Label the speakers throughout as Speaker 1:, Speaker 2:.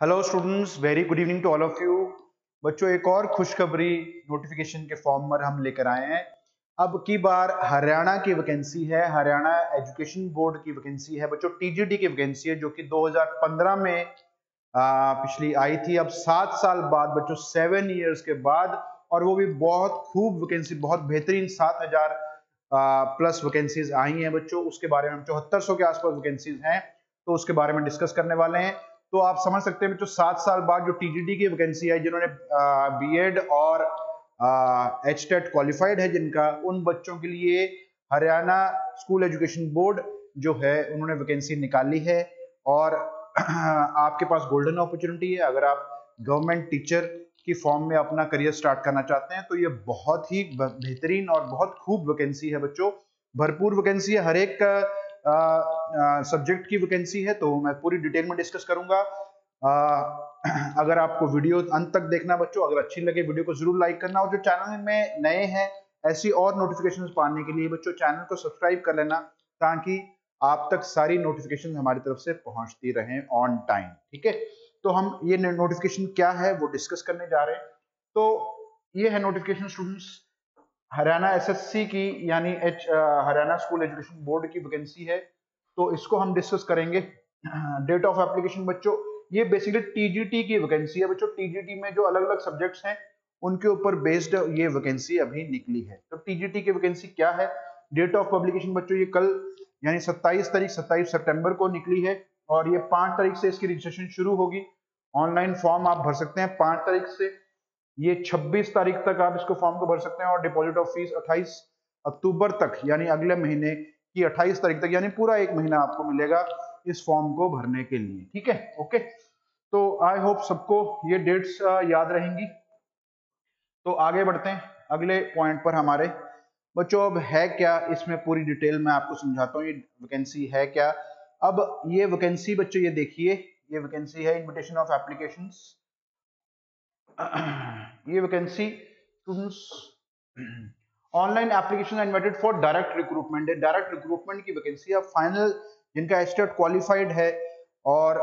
Speaker 1: Hello students, very good evening to all of you. बच्चों, एक और खुशखबरी नोटिफिकेशन के फॉर्म पर हम लेकर आए हैं। अब की बार हरियाणा की वैकेंसी है, हरियाणा एजुकेशन बोर्ड की वैकेंसी है बच्चों, टीजीटी की वैकेंसी है जो कि 2015 में पिछली आई थी। अब 7 साल बाद बच्चों, 7 इयर्स के बाद, और वो भी बहुत खूब वैकेंसी, बहुत बेहतरीन 7000 प्लस वैकेंसीज आई हैं बच्चों। उसके बारे में 7400 के आसपास वैकेंसीज हैं, तो उसके बारे में डिस्कस करने वाले हैं। तो आप समझ सकते हैं बच्चों, 7 साल बाद जो टीजीटी की वैकेंसी है, जिन्होंने बीएड और एचटेट क्वालिफाइड है जिनका, उन बच्चों के लिए हरियाणा स्कूल एजुकेशन बोर्ड जो है उन्होंने वैकेंसी निकाली है। और आपके पास गोल्डन अपॉर्चुनिटी है। अगर आप गवर्नमेंट टीचर की फॉर्म में अपना करियर स्टार्ट करना चाहते हैं तो ये बहुत ही बेहतरीन और बहुत खूब वैकेंसी है बच्चों। भरपूर वैकेंसी है, हर एक सब्जेक्ट की वैकेंसी है, तो मैं पूरी डिटेल में डिस्कस करूंगा। अगर आपको वीडियो अंत तक देखना बच्चों, अगर अच्छी लगे वीडियो को जरूर लाइक करना, और जो चैनल में नए हैं ऐसी और नोटिफिकेशंस पाने के लिए बच्चों चैनल को सब्सक्राइब कर लेना, ताकि आप तक सारी नोटिफिकेशन हमारी तरफ से पहुंचती रहें ऑन टाइम। ठीक है, तो हम ये नोटिफिकेशन क्या है वो डिस्कस करने जा रहे हैं। तो ये है नोटिफिकेशन स्टूडेंट्स, हरियाणा एसएससी की, यानी हरियाणा स्कूल एजुकेशन बोर्ड की वैकेंसी है, तो इसको हम डिस्कस करेंगे। डेट ऑफ एप्लीकेशन बच्चों, ये बेसिकली टीजीटी की वैकेंसी है बच्चों। टीजीटी में जो अलग अलग सब्जेक्ट्स हैं उनके ऊपर बेस्ड ये वैकेंसी अभी निकली है। तो टीजीटी की वैकेंसी क्या है, डेट ऑफ पब्लिकेशन बच्चों ये कल यानी 27 सितंबर को निकली है, और ये 5 तारीख से इसकी रजिस्ट्रेशन शुरू होगी। ऑनलाइन फॉर्म आप भर सकते हैं 5 तारीख से, ये 26 तारीख तक आप इसको फॉर्म को भर सकते हैं, और डिपॉजिट ऑफ फीस 28 अक्टूबर तक यानी अगले महीने की 28 तारीख तक, यानी पूरा एक महीना आपको मिलेगा इस फॉर्म को भरने के लिए। ठीक है, ओके। तो आई होप सबको ये डेट्स याद रहेंगी। तो आगे बढ़ते हैं अगले पॉइंट पर हमारे बच्चों। अब है क्या, इसमें पूरी डिटेल में आपको समझाता हूँ ये वैकेंसी है क्या। अब ये वैकेंसी बच्चों, ये देखिए, ये वैकेंसी है इनविटेशन ऑफ एप्लीकेशंस। ये vacancy students, online application invited for direct recruitment है। डायरेक्ट रिक्रूटमेंट की वैकेंसी। अब फाइनल जिनका एस्टेट क्वालिफाइड है और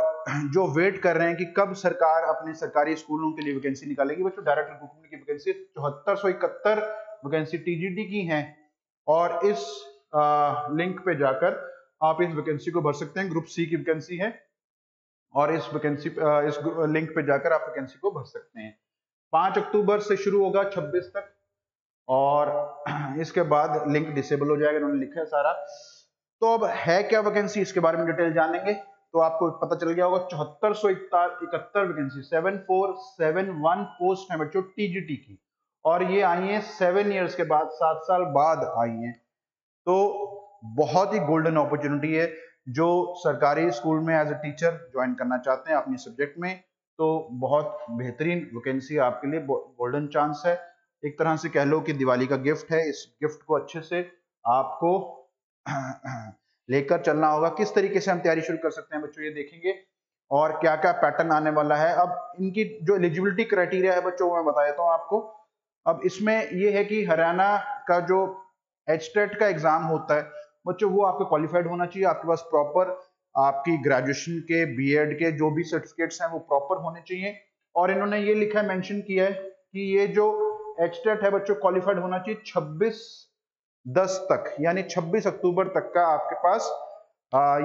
Speaker 1: जो वेट कर रहे हैं कि कब सरकार अपने सरकारी स्कूलों के लिए वैकेंसी निकालेगी बच्चों, डायरेक्ट रिक्रूटमेंट की वैकेंसी 7471 वैकेंसी टीजीटी की हैं। और इस लिंक पे जाकर आप इस वैकेंसी को भर सकते हैं। ग्रुप सी की वैकेंसी है, और इस वैकेंसी इस लिंक पे जाकर आप वैकेंसी को भर सकते हैं। 5 अक्टूबर से शुरू होगा 26 तक, और इसके बाद लिंक डिसेबल हो जाएगा, उन्होंने लिखा है सारा। तो अब है क्या वैकेंसी, इसके बारे में डिटेल जानेंगे। तो आपको पता चल गया होगा 7471 वैकेंसी, 7471 पोस्ट है बच्चों टीजीटी की, और ये आई है 7 इयर्स के बाद, 7 साल बाद आई है। तो बहुत ही गोल्डन अपॉर्चुनिटी है जो सरकारी स्कूल में एज ए टीचर ज्वाइन करना चाहते हैं अपने सब्जेक्ट में। तो बहुत बेहतरीन वैकेंसी आपके लिए, गोल्डन चांस है। एक तरह से कह लो कि दिवाली का गिफ्ट है। इस गिफ्ट को अच्छे से आपको लेकर चलना होगा। किस तरीके से हम तैयारी शुरू कर सकते हैं बच्चों, ये देखेंगे, और क्या क्या पैटर्न आने वाला है। अब इनकी जो एलिजिबिलिटी क्राइटेरिया है बच्चों, मैं बता देता हूँ आपको। अब इसमें ये है कि हरियाणा का जो एचटेट का एग्जाम होता है बच्चों, वो आपको क्वालिफाइड होना चाहिए। आपके पास प्रॉपर आपकी ग्रेजुएशन के, बीएड के जो भी सर्टिफिकेट्स हैं वो प्रॉपर होने चाहिए। और इन्होंने ये लिखा है, मेंशन किया है कि ये जो एचटेट है बच्चों, क्वालिफाइड होना चाहिए 26/10 तक, यानी 26 अक्टूबर तक का आपके पास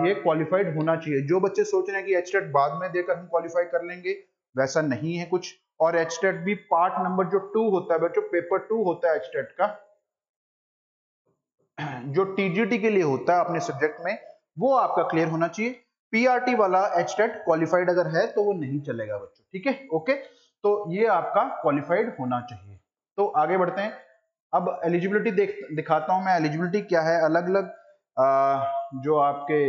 Speaker 1: ये क्वालिफाइड होना चाहिए। जो बच्चे सोच रहे हैं कि एचटेट बाद में देकर हम क्वालिफाई कर लेंगे, वैसा नहीं है कुछ। और एचटेट भी पार्ट नंबर जो 2 होता है बच्चों, पेपर 2 होता है एचटेट का, जो टीजीटी के लिए होता है अपने सब्जेक्ट में, वो आपका क्लियर होना चाहिए। पीआरटी वाला एचटेट क्वालिफाइड अगर है तो वो नहीं चलेगा बच्चों। ठीक है, ओके। तो ये आपका क्वालिफाइड होना चाहिए। तो आगे बढ़ते हैं। अब एलिजिबिलिटी दिखाता हूं मैं। एलिजिबिलिटी क्या है, अलग अलग जो आपके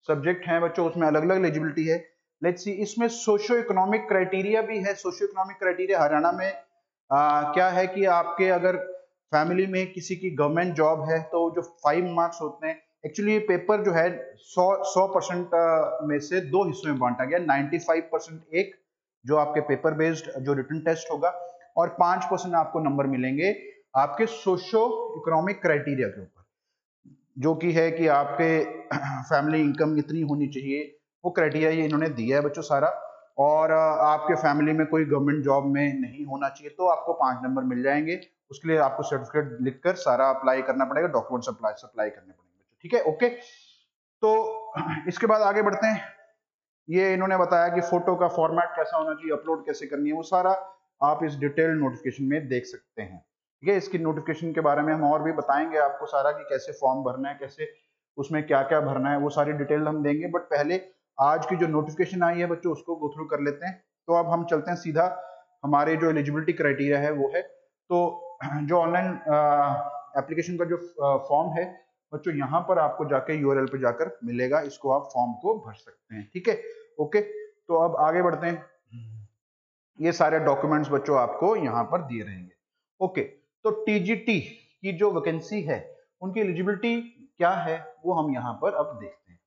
Speaker 1: सब्जेक्ट हैं बच्चों उसमें अलग अलग एलिजिबिलिटी है। लेट्स सी, इसमें सोशियो इकोनॉमिक क्राइटेरिया भी है। सोशियो इकोनॉमिक क्राइटेरिया हरियाणा में क्या है कि आपके अगर फैमिली में किसी की गवर्नमेंट जॉब है तो जो 5 मार्क्स होते हैं, एक्चुअली ये पेपर जो है 100% में से 2 हिस्सों में बांटा गया। 95% एक जो आपके पेपर बेस्ड जो रिटन टेस्ट होगा, और 5% आपको नंबर मिलेंगे आपके सोशो इकोनॉमिक क्राइटेरिया के ऊपर, जो कि है कि आपके फैमिली इनकम इतनी होनी चाहिए, वो क्राइटेरिया ये इन्होंने दिया है बच्चों सारा। और आपके फैमिली में कोई गवर्नमेंट जॉब में नहीं होना चाहिए तो आपको 5 नंबर मिल जाएंगे। उसके लिए आपको सर्टिफिकेट लिखकर सारा अप्लाई करना पड़ेगा, डॉक्यूमेंट सप्लाई करने पड़ेंगे बच्चों, ठीक है। ओके, तो इसके बाद आगे बढ़ते हैं। ये इन्होंने बताया कि फोटो का फॉर्मेट कैसा होना चाहिए, अपलोड कैसे करनी है, वो सारा आप इस डिटेल नोटिफिकेशन में देख सकते हैं, ठीक है। इसकी नोटिफिकेशन के बारे में हम और भी बताएंगे आपको सारा कि कैसे फॉर्म भरना है, कैसे उसमें क्या क्या भरना है, वो सारी डिटेल हम देंगे। बट पहले आज की जो नोटिफिकेशन आई है बच्चों उसको गो थ्रू कर लेते हैं। तो अब हम चलते हैं सीधा, हमारे जो एलिजिबिलिटी क्राइटेरिया है वो है, तो जो ऑनलाइन एप्लीकेशन का जो फॉर्म है बच्चों यहाँ पर आपको जाके यूआरएल पे जाकर मिलेगा, इसको आप फॉर्म को भर सकते हैं, ठीक है। ओके, तो अब आगे बढ़ते हैं। ये सारे डॉक्यूमेंट्स बच्चों आपको यहाँ पर दिए रहेंगे। ओके, तो टीजीटी की जो वैकेंसी है उनकी एलिजिबिलिटी क्या है वो हम यहाँ पर अब देखते हैं।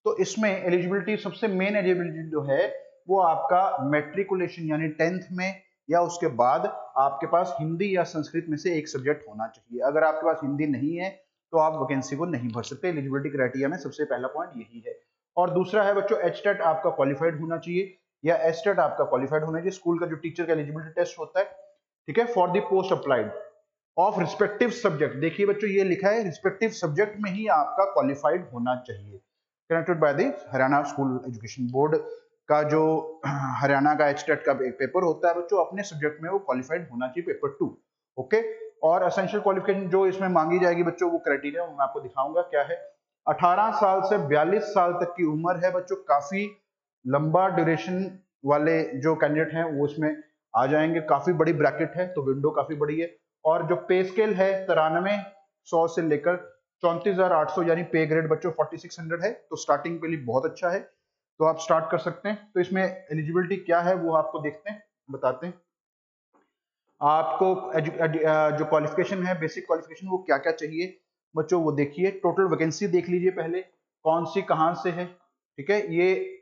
Speaker 1: तो इसमें एलिजिबिलिटी, सबसे मेन एलिजिबिलिटी जो है वो आपका मैट्रिकुलेशन यानी 10th में या उसके बाद आपके पास हिंदी या संस्कृत में से एक सब्जेक्ट होना चाहिए। अगर आपके पास हिंदी नहीं है तो आप वैकेंसी को नहीं भर सकते। एलिजिबिलिटी क्राइटेरिया में सबसे पहला पॉइंट यही है। और दूसरा है बच्चों एचटेट आपका क्वालिफाइड होना चाहिए या एचटेट आपका क्वालिफाइड होना चाहिए, स्कूल का जो टीचर का एलिजिबिलिटी टेस्ट होता है, ठीक है, for the post applied of respective subject. देखिए बच्चों ये लिखा है रिस्पेक्टिव सब्जेक्ट में ही आपका क्वालिफाइड होना चाहिए, connected by the Haryana school education board का जो हरियाणा का एचटेट का एक पेपर होता है बच्चों, अपने सब्जेक्ट में वो क्वालिफाइड होना चाहिए, पेपर 2। ओके, और एसेंशियल क्वालिफिकेशन जो इसमें मांगी जाएगी बच्चों, वो क्राइटेरिया मैं आपको दिखाऊंगा क्या है। 18 साल से 42 साल तक की उम्र है बच्चों, काफी लंबा ड्यूरेशन वाले जो कैंडिडेट हैं वो इसमें आ जाएंगे, काफी बड़ी ब्रैकेट है तो विंडो काफी बड़ी है। और जो पे स्केल है 9300 से लेकर 34,800 यानी पे ग्रेड बच्चों 4600 है, तो स्टार्टिंग के लिए बहुत अच्छा है, तो आप स्टार्ट कर सकते हैं। तो इसमें एलिजिबिलिटी क्या है वो आपको देखते हैं, बताते हैं आपको। जो क्वालिफिकेशन है, बेसिक क्वालिफिकेशन, वो क्या क्या चाहिए बच्चों वो देखिए। टोटल वैकेंसी देख लीजिए पहले, कौन सी कहां से है, ठीक है। ये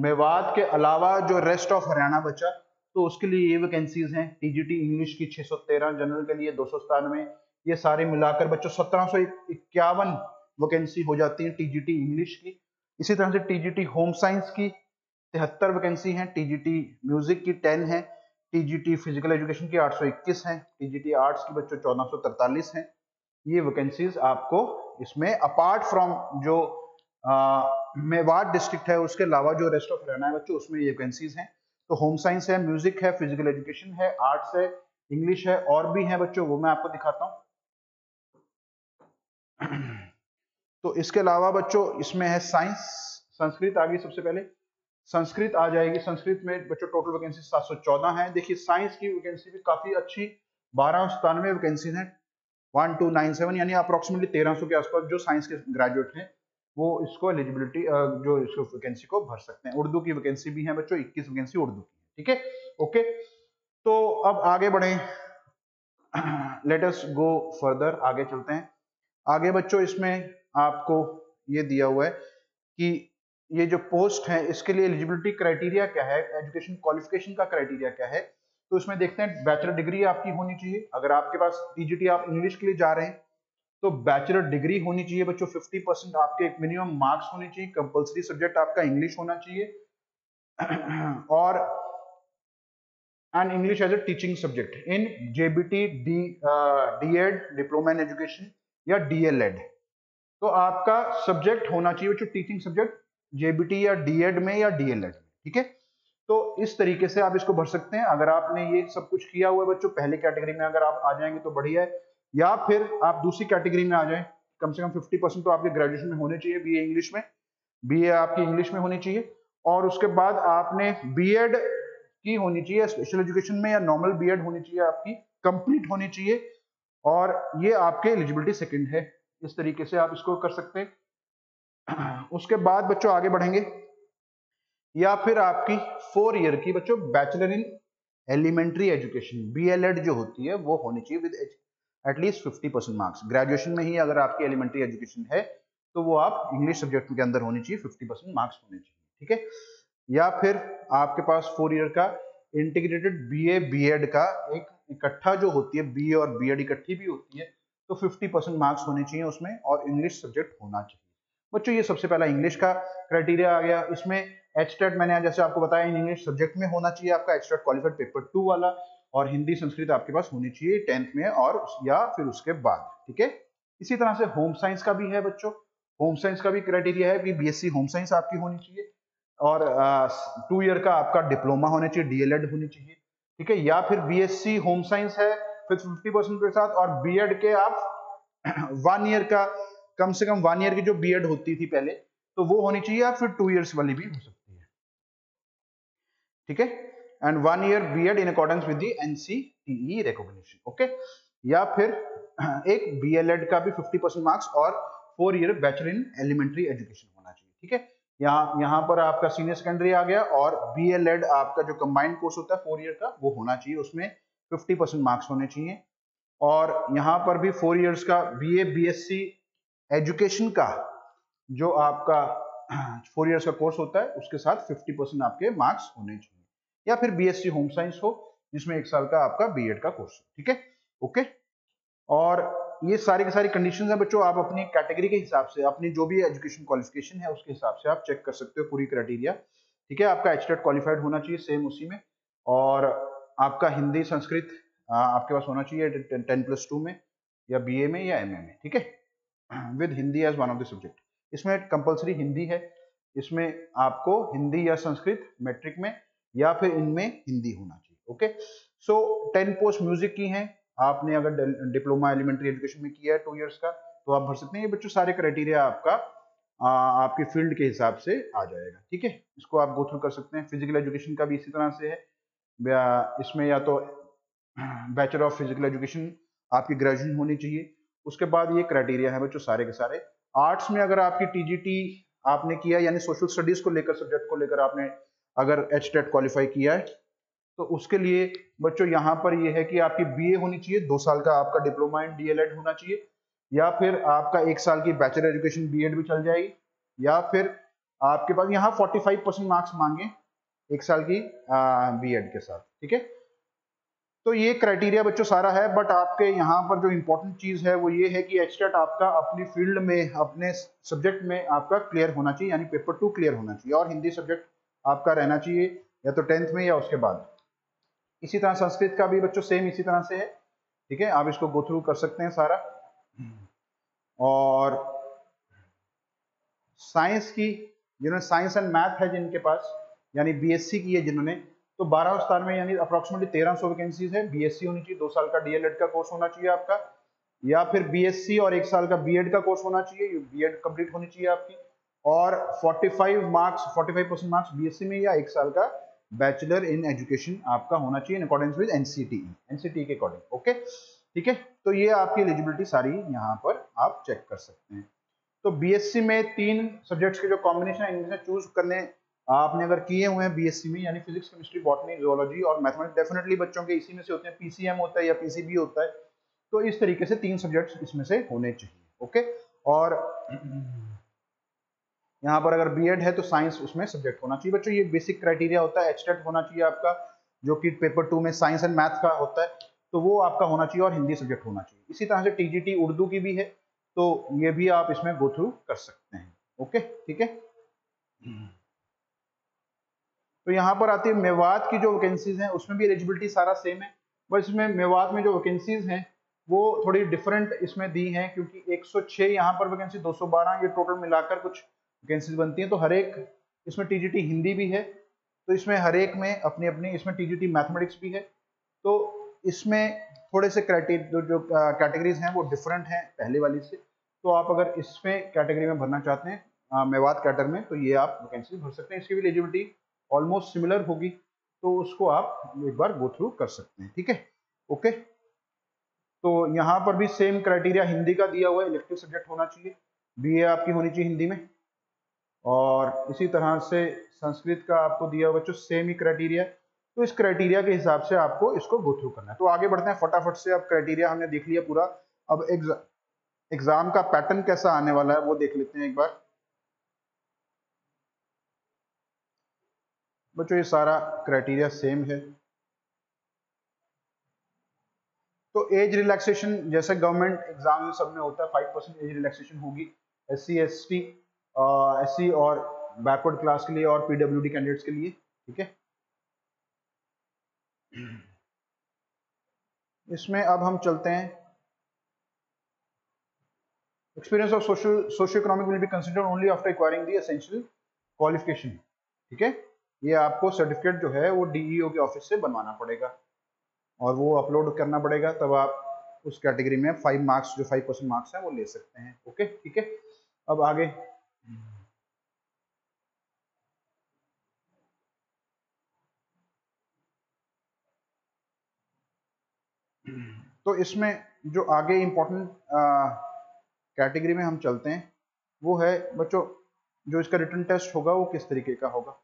Speaker 1: मेवात के अलावा जो रेस्ट ऑफ हरियाणा बचा तो उसके लिए ये वैकेंसीज हैं। टीजीटी इंग्लिश की 613, जनरल के लिए 297, ये सारे मिलाकर बच्चों 1751 वैकेंसी हो जाती है टीजीटी इंग्लिश की। इसी तरह से टीजीटी होम साइंस की 73 वैकेंसी है, टीजीटी म्यूजिक की 10 है, टीजीटी फिजिकल एजुकेशन की 821 है, टीजीटी आर्ट्स की बच्चों 1443 है। ये वैकेंसीज आपको इसमें अपार्ट फ्रॉम जो मेवात डिस्ट्रिक्ट है उसके अलावा जो रेस्ट ऑफ हरियाणा है बच्चों उसमें ये वैकेंसीज हैं। तो होम साइंस है, म्यूजिक है, फिजिकल एजुकेशन है, आर्ट्स है, इंग्लिश है, और भी है बच्चों, वो मैं आपको दिखाता हूँ। तो इसके अलावा बच्चों इसमें है साइंस, संस्कृत आ गई सबसे पहले, संस्कृत आ जाएगी। संस्कृत में बच्चों टोटल वैकेंसी 714 है। देखिए साइंस की वैकेंसी भी काफी अच्छी, 1297 वैकेंसी है, 1297 यानी अप्रोक्सीमेटली 1300 के आसपास जो साइंस के ग्रेजुएट हैं वो इसको एलिजिबिलिटी जो इसको वैकेंसी को भर सकते हैं। उर्दू की वैकेंसी भी है बच्चों, 21 वैकेंसी उर्दू की, ठीक है। ओके, तो अब आगे बढ़े, लेट अस गो फर्दर, आगे चलते हैं। आगे बच्चों इसमें आपको ये दिया हुआ है कि ये जो पोस्ट है इसके लिए एलिजिबिलिटी क्राइटेरिया क्या है, एजुकेशन क्वालिफिकेशन का क्राइटेरिया क्या है। तो इसमें देखते हैं बैचलर डिग्री आपकी होनी चाहिए। अगर आपके पास टीजीटी आप इंग्लिश के लिए जा रहे हैं तो बैचलर डिग्री होनी चाहिए बच्चों, 50% आपके एक मिनिमम मार्क्स होने चाहिए, कंपलसरी सब्जेक्ट आपका इंग्लिश होना चाहिए, और and English as a teaching subject in JBT DEd diploma in education या डीएलएड। तो आपका सब्जेक्ट होना चाहिए बच्चों टीचिंग सब्जेक्ट, जेबीटी या डीएड में या डीएलएड में, ठीक है। तो इस तरीके से आप इसको भर सकते हैं। अगर आपने ये सब कुछ किया हुआ है बच्चों, पहले कैटेगरी में अगर आप आ जाएंगे तो बढ़िया है, या फिर आप दूसरी कैटेगरी में आ जाएं, कम से कम 50% तो आपके ग्रेजुएशन में होने चाहिए, बीए इंग्लिश में, बीए आपकी इंग्लिश में होनी चाहिए, और उसके बाद आपने बीएड की होनी चाहिए स्पेशल एजुकेशन में, या नॉर्मल बीएड होनी चाहिए आपकी, कंप्लीट होनी चाहिए, और ये आपके एलिजिबिलिटी सेकंड है। इस तरीके से आप इसको कर सकते हैं। उसके बाद बच्चों आगे बढ़ेंगे, या फिर आपकी 4 ईयर की बच्चों bachelor in elementary education BElEd जो होती है वो होनी चाहिए विद एटलीस्ट 50% मार्क्स। ग्रेजुएशन में ही अगर आपकी एलिमेंट्री एजुकेशन है तो वो आप इंग्लिश सब्जेक्ट के अंदर होनी चाहिए, 50% मार्क्स होने चाहिए, ठीक है। या फिर आपके पास 4 ईयर का इंटीग्रेटेड बीए बीएड का एक इकट्ठा जो होती है, बीए और बीएड इकट्ठी भी होती है, तो 50% मार्क्स होने चाहिए उसमें, और इंग्लिश सब्जेक्ट होना चाहिए। बच्चों ये सबसे पहला इंग्लिश का क्राइटेरिया आ गया। इसमें एचटेट मैंने जैसे आपको बताया इन इंग्लिश सब्जेक्ट में होना चाहिए आपका एचटेट क्वालिफाइड पेपर 2 वाला, और हिंदी संस्कृत आपके पास होनी चाहिए 10th में और या फिर उसके बाद, ठीक है। इसी तरह से होम साइंस का भी है बच्चों, होम साइंस का भी क्राइटेरिया है कि बीएससी होम साइंस आपकी होनी चाहिए, और 2 ईयर का आपका डिप्लोमा होना चाहिए, डीएलएड होनी चाहिए, ठीक है। या फिर बीएससी होम साइंस है फिर 50% के साथ, और बीएड के आप 1 ईयर का, कम से कम 1 ईयर की जो बीएड होती थी पहले, तो वो होनी चाहिए, या फिर 2 इयर्स वाली भी हो सकती है, ठीक है। And 1 year BEd in accordance with the NCTE recognition, okay. या फिर एक बीएलएड का भी 50% मार्क्स और 4 year bachelor in elementary education होना चाहिए, ठीक है। यहाँ पर आपका सीनियर सेकेंडरी आ गया, और बीएलएड आपका जो कंबाइंड कोर्स होता है 4 ईयर का वो होना चाहिए, उसमें 50% मार्क्स होने चाहिए। और यहाँ पर भी 4 इयर्स का बीए बीएससी एजुकेशन का जो आपका 4 इयर्स का कोर्स होता है उसके साथ 50% आपके मार्क्स होने चाहिए। या फिर बीएससी होम साइंस हो जिसमें 1 साल का आपका बीएड का कोर्स हो, ठीक है, ओके। और ये सारी की सारी कंडीशंस है बच्चों, आप अपनी कैटेगरी के हिसाब से अपनी जो भी एजुकेशन क्वालिफिकेशन है उसके हिसाब से आप चेक कर सकते हो पूरी क्राइटेरिया, ठीक है। आपका एचटेट क्वालिफाइड होना चाहिए सेम उसी में, और आपका हिंदी संस्कृत आपके पास होना चाहिए 10+2 में या बीए में या एमए में, ठीक है, with Hindi as one of the subject. इसमें कंपलसरी हिंदी है, इसमें आपको हिंदी या संस्कृत मैट्रिक में या फिर इनमें हिंदी होना चाहिए, ओके। सो 10 पोस्ट म्यूजिक की हैं, आपने अगर डिप्लोमा एलिमेंट्री एजुकेशन में किया है 2 इयर्स का तो आप भर सकते हैं। ये बच्चों सारे क्राइटेरिया आपका आपकी फील्ड के हिसाब से आ जाएगा, ठीक है। इसको आप गो थ्रू कर सकते हैं। फिजिकल एजुकेशन का भी इसी तरह से है, इसमें या तो बैचलर ऑफ फिजिकल एजुकेशन आपकी ग्रेजुएशन होनी चाहिए, उसके बाद ये क्राइटेरिया है बच्चों सारे के सारे। आर्ट्स में अगर आपकी टीजीटी आपने किया यानी सोशल स्टडीज को लेकर सब्जेक्ट को लेकर आपने अगर एचटेट क्वालिफाई किया है तो उसके लिए बच्चों यहाँ पर ये है कि आपकी बीए होनी चाहिए, 2 साल का आपका डिप्लोमा इन डीएलएड होना चाहिए, या फिर आपका 1 साल की बैचलर एजुकेशन बीएड भी चल जाएगी, या फिर आपके पास यहाँ 45% मार्क्स मांगे 1 साल की बीएड के साथ, ठीक है। तो ये क्राइटेरिया बच्चों सारा है, बट आपके यहाँ पर जो इंपॉर्टेंट चीज है वो ये है कि एचटेट आपका अपनी फील्ड में अपने सब्जेक्ट में आपका क्लियर होना चाहिए, यानी पेपर 2 क्लियर होना चाहिए, और हिंदी सब्जेक्ट आपका रहना चाहिए या तो 10th में या उसके बाद। इसी तरह संस्कृत का भी बच्चों सेम इसी तरह से है, ठीक है, आप इसको गो थ्रू कर सकते हैं सारा। और साइंस की, जिन्होंने साइंस एंड मैथ है जिनके पास, यानी बीएससी की है जिन्होंने, तो 12 स्थान में यानी अप्रोक्सीमेटली 1300 वैकेंसीज है। बीएससी होनी चाहिए, 2 साल का डीएलएड का कोर्स होना चाहिए आपका, या फिर बीएससी और 1 साल का बीएड का कोर्स होना चाहिए, बीएड कंप्लीट होनी चाहिए आपकी, और 45% मार्क्स बीएससी में या 1 साल का बैचलर इन एजुकेशन आपका होना चाहिए इन अकॉर्डेंस विद एनसीटीई के अकॉर्डिंग, ओके, ठीक है। तो ये आपकी एलिजिबिलिटी सारी यहाँ पर आप चेक कर सकते हैं। तो बीएससी में 3 सब्जेक्ट्स के जो कॉम्बिनेशन है इनमें से चूज करने आपने अगर किए हुए हैं बीएससी में, यानी फिजिक्स केमिस्ट्री बॉटनी जूलॉजी और मैथमेटिक्स, डेफिनेटली बच्चों के इसी में से होते हैं, पीसीएम होता है या पीसीबी होता है, तो इस तरीके से 3 सब्जेक्ट्स इसमें से होने चाहिए, ओके। और यहाँ पर अगर बीएड है तो साइंस उसमें सब्जेक्ट होना चाहिए बच्चों, ये बेसिक क्राइटेरिया होता है। एचटेट होना चाहिए आपका, जो कि पेपर 2 में साइंस एंड मैथ का होता है, तो वो आपका होना चाहिए, और हिंदी सब्जेक्ट होना चाहिए। इसी तरह से टीजीटी उर्दू की भी है, तो ये भी आप इसमें गो थ्रू कर सकते हैं, ओके, ठीक है। तो यहाँ पर आती है मेवात की जो वैकेंसीज हैं, उसमें भी एलिजिबिलिटी सारा सेम है, बस इसमें मेवात में जो वैकेंसीज हैं वो थोड़ी डिफरेंट इसमें दी हैं, क्योंकि 106 यहाँ पर वैकेंसी, 212 ये टोटल मिलाकर कुछ वैकेंसीज बनती हैं। तो हर एक इसमें टीजीटी हिंदी भी है, तो इसमें हर एक में अपनी अपनी, इसमें टीजीटी मैथमेटिक्स भी है, तो इसमें थोड़े से क्राइटेरिया जो कैटेगरीज हैं वो डिफरेंट हैं पहले वाली से। तो आप अगर इसमें कैटेगरी में भरना चाहते हैं मेवात कैटर में, तो ये आप वैकेंसी भर सकते हैं। इसकी भी एलिजिबिलिटी ऑलमोस्ट सिमिलर होगी, तो उसको आप एक बार गो थ्रू कर सकते हैं, ठीक है, ओके। तो यहाँ पर भी सेम क्राइटेरिया हिंदी का दिया हुआ है, इलेक्टिव सब्जेक्ट होना चाहिए, बीए आपकी होनी चाहिए हिंदी में, और इसी तरह से संस्कृत का आपको दिया हुआ बच्चों सेम ही क्राइटेरिया। तो इस क्राइटेरिया के हिसाब से आपको इसको गो थ्रू करना है। तो आगे बढ़ते हैं फटाफट से, अब क्राइटेरिया हमने देख लिया पूरा, अब एग्जाम का पैटर्न कैसा आने वाला है वो देख लेते हैं एक बार। बच्चों ये सारा क्राइटेरिया सेम है। तो एज रिलैक्सेशन जैसे गवर्नमेंट एग्जाम सब में होता है, 5% एज रिलैक्सेशन होगी। SC ST SC और बैकवर्ड क्लास के लिए और PWD कैंडिडेट्स के लिए, ठीक है। इसमें अब हम चलते हैं, experience of socio economic will be considered only after acquiring the essential qualification, ठीक है। ये आपको सर्टिफिकेट जो है वो DEO के ऑफिस से बनवाना पड़ेगा और वो अपलोड करना पड़ेगा, तब आप उस कैटेगरी में 5 मार्क्स जो 5% मार्क्स हैं वो ले सकते हैं, ओके, ठीक है। अब आगे तो इसमें जो आगे इम्पोर्टेंट कैटेगरी में हम चलते हैं वो है बच्चों, जो इसका रिटन टेस्ट होगा वो किस तरीके का होगा,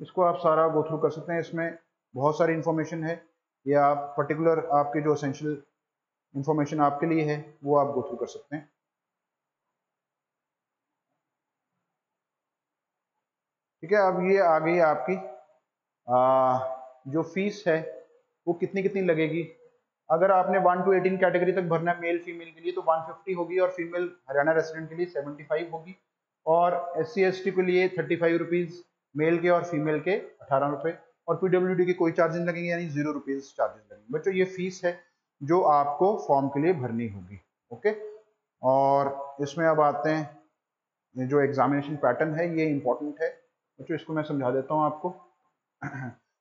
Speaker 1: इसको आप सारा गो थ्रू कर सकते हैं। इसमें बहुत सारी इंफॉर्मेशन है, या पर्टिकुलर आपके जो एसेंशियल इंफॉर्मेशन आपके लिए है वो आप गो थ्रू कर सकते हैं, ठीक है। अब ये आ गई आपकी जो फीस है वो कितनी कितनी लगेगी। अगर आपने 1 to 18 कैटेगरी तक भरना है मेल फीमेल के लिए तो 150 होगी, और फीमेल हरियाणा रेसिडेंट के लिए 75 होगी, और SC ST के लिए 35 रुपीज़ मेल के और फीमेल के 18 रुपये, और PWD के कोई चार्जेस लगेंगे, यानी 0 रुपीज़ चार्जेस लगेंगे। बच्चों ये फीस है जो आपको फॉर्म के लिए भरनी होगी, ओके। और इसमें अब आते हैं जो एग्जामिनेशन पैटर्न है, ये इंपॉर्टेंट है बच्चों, इसको मैं समझा देता हूँ आपको।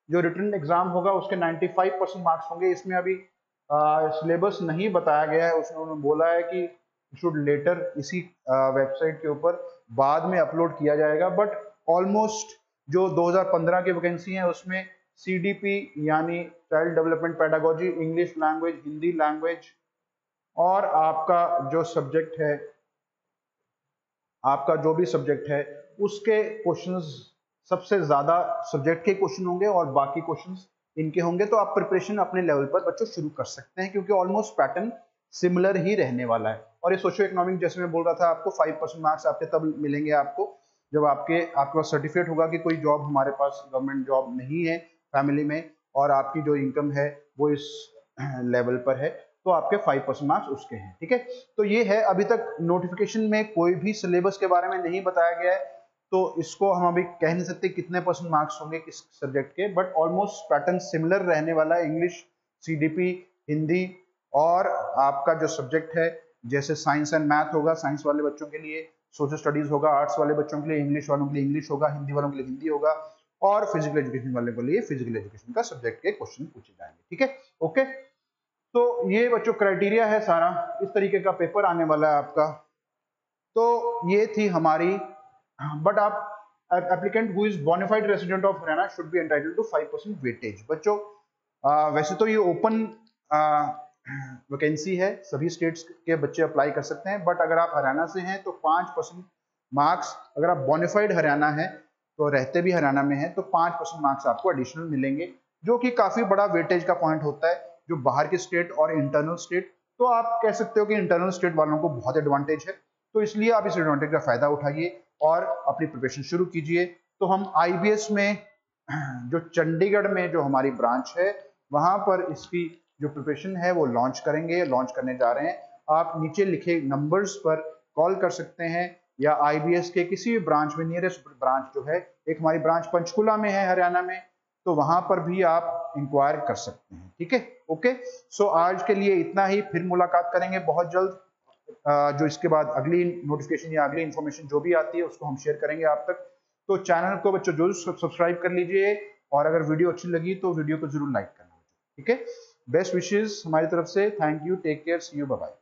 Speaker 1: जो रिटन एग्जाम होगा उसके 95% मार्क्स होंगे। इसमें अभी सिलेबस नहीं बताया गया है, उसमें उन्होंने बोला है कि शुड लेटर इसी वेबसाइट के ऊपर बाद में अपलोड किया जाएगा, बट ऑलमोस्ट जो 2015 की वैकेंसी है उसमें CDP यानी child development pedagogy, English language, Hindi language, और आपका जो सब्जेक्ट है, आपका जो भी सब्जेक्ट है उसके क्वेश्चंस सबसे ज्यादा सब्जेक्ट के क्वेश्चन होंगे और बाकी क्वेश्चंस इनके होंगे। तो आप प्रिपरेशन अपने लेवल पर बच्चों शुरू कर सकते हैं, क्योंकि ऑलमोस्ट पैटर्न सिमिलर ही रहने वाला है। और ये सोशियो इकोनॉमिक जैसे मैं बोल रहा था, आपको 5% मार्क्स आपके तब मिलेंगे आपको जब आपके पास सर्टिफिकेट होगा कि कोई जॉब हमारे पास गवर्नमेंट जॉब नहीं है फैमिली में, और आपकी जो इनकम है वो इस लेवल पर है, तो आपके 5% मार्क्स उसके हैं, ठीक है। तो ये है, अभी तक नोटिफिकेशन में कोई भी सिलेबस के बारे में नहीं बताया गया है, तो इसको हम अभी कह नहीं सकते कितने % मार्क्स होंगे किस सब्जेक्ट के, बट ऑलमोस्ट पैटर्न सिमिलर रहने वाला है। इंग्लिश, CDP, हिंदी, और आपका जो सब्जेक्ट है जैसे साइंस एंड मैथ होगा साइंस वाले बच्चों के लिए, सोशल स्टडीज होगा आर्ट्स वाले बच्चों के लिए, इंग्लिश वालों के लिए इंग्लिश होगा, हिंदी वालों के लिए हिंदी होगा, और फिजिकल एजुकेशन वाले के लिए फिजिकल एजुकेशन का सब्जेक्ट के क्वेश्चन पूछे जाएंगे, ठीक है, ओके। तो ये बच्चों क्राइटेरिया है सारा, इस तरीके का पेपर आने वाला है आपका। तो ये थी हमारी, बट आप applicant who is bonafide resident of Haryana should be entitled to 5% weightage. बच्चों वैसे तो ये ओपन वैकेंसी है, सभी स्टेट्स के बच्चे अप्लाई कर सकते हैं, बट अगर आप हरियाणा से हैं तो 5% मार्क्स, अगर आप बोनाफाइड हरियाणा है तो रहते भी हरियाणा में है तो 5% मार्क्स आपको एडिशनल मिलेंगे, जो कि काफी बड़ा वेटेज का पॉइंट होता है जो बाहर के स्टेट और इंटरनल स्टेट। तो आप कह सकते हो कि इंटरनल स्टेट वालों को बहुत एडवांटेज है, तो इसलिए आप इस एडवांटेज का फायदा उठाइए और अपनी प्रिपरेशन शुरू कीजिए। तो हम IBS में जो चंडीगढ़ में जो हमारी ब्रांच है वहां पर इसकी जो प्रिपरेशन है वो लॉन्च करने जा रहे हैं। आप नीचे लिखे नंबर्स पर कॉल कर सकते हैं, या IBS के किसी भी ब्रांच में, नियरेस्ट ब्रांच जो है, एक हमारी ब्रांच पंचकुला में है हरियाणा में, तो वहां पर भी आप इंक्वायर कर सकते हैं, ठीक है, ओके। सो आज के लिए इतना ही, फिर मुलाकात करेंगे बहुत जल्द। जो इसके बाद अगली नोटिफिकेशन या अगली इंफॉर्मेशन जो भी आती है उसको हम शेयर करेंगे आप तक। तो चैनल को बच्चों जरूर सब्सक्राइब कर लीजिए, और अगर वीडियो अच्छी लगी तो वीडियो को जरूर लाइक करना, ठीक है। बेस्ट विशेस हमारी तरफ से, thank you, take care, see you, bye bye.